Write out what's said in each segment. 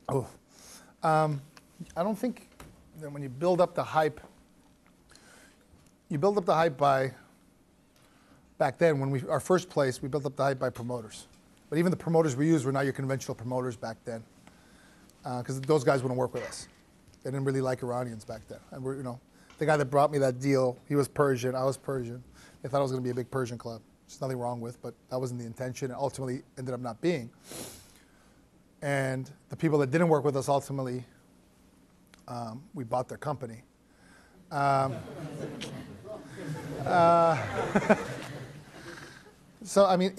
Oh, I don't think that when you build up the hype, you build up the hype by, back then when our first place, we built up the hype by promoters. But even the promoters we used were not your conventional promoters back then, because those guys wouldn't work with us. They didn't really like Iranians back then. And the guy that brought me that deal, he was Persian, I was Persian. They thought it was going to be a big Persian club. There's nothing wrong with, but that wasn't the intention, and ultimately ended up not being. And the people that didn't work with us, ultimately, we bought their company. So, I mean,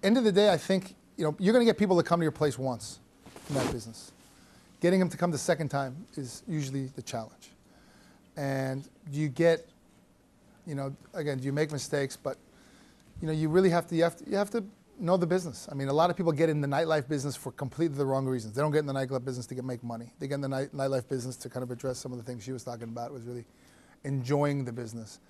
end of the day, I think, you're going to get people to come to your place once in that business. Getting them to come the second time is usually the challenge. And you get, again, do you make mistakes? But, you really have to know the business. I mean, a lot of people get in the nightlife business for completely the wrong reasons. They don't get in the nightclub business to make money. They get in the nightlife business to kind of address some of the things she was talking about, was really enjoying the business.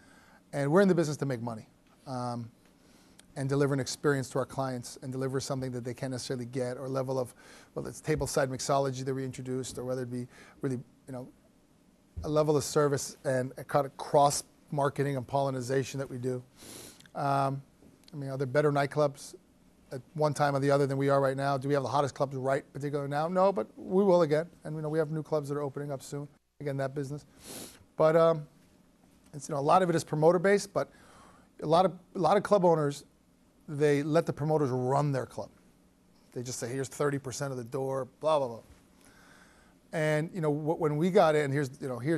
And we're in the business to make money. And deliver an experience to our clients and deliver something that they can't necessarily get, or level of, whether it's tableside mixology that we introduced, or whether it be really, a level of service and a kind of cross marketing and pollination that we do. I mean, are there better nightclubs at one time or the other than we are right now? Do we have the hottest clubs right particularly now? No, but we will again. And we have new clubs that are opening up soon, again, that business. But it's, a lot of it is promoter based, but a lot of club owners, they let the promoters run their club. They just say, here's 30% of the door, blah, blah, blah. And, when we got in, here's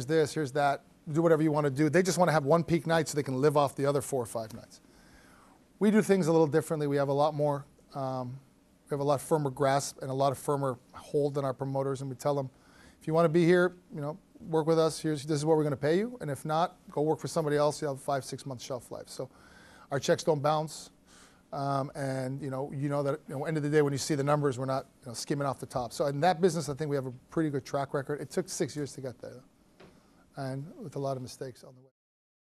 this, here's that, do whatever you want to do. They just want to have one peak night so they can live off the other 4 or 5 nights. We do things a little differently. We have a lot more, we have a lot firmer grasp and a lot of firmer hold on our promoters. And we tell them, if you want to be here, work with us. This is what we're going to pay you. And if not, go work for somebody else. You have 5, 6 months shelf life. So our checks don't bounce. And that at the end of the day, when you see the numbers, we're not skimming off the top. So in that business, I think we have a pretty good track record. It took 6 years to get there, and with a lot of mistakes on the way.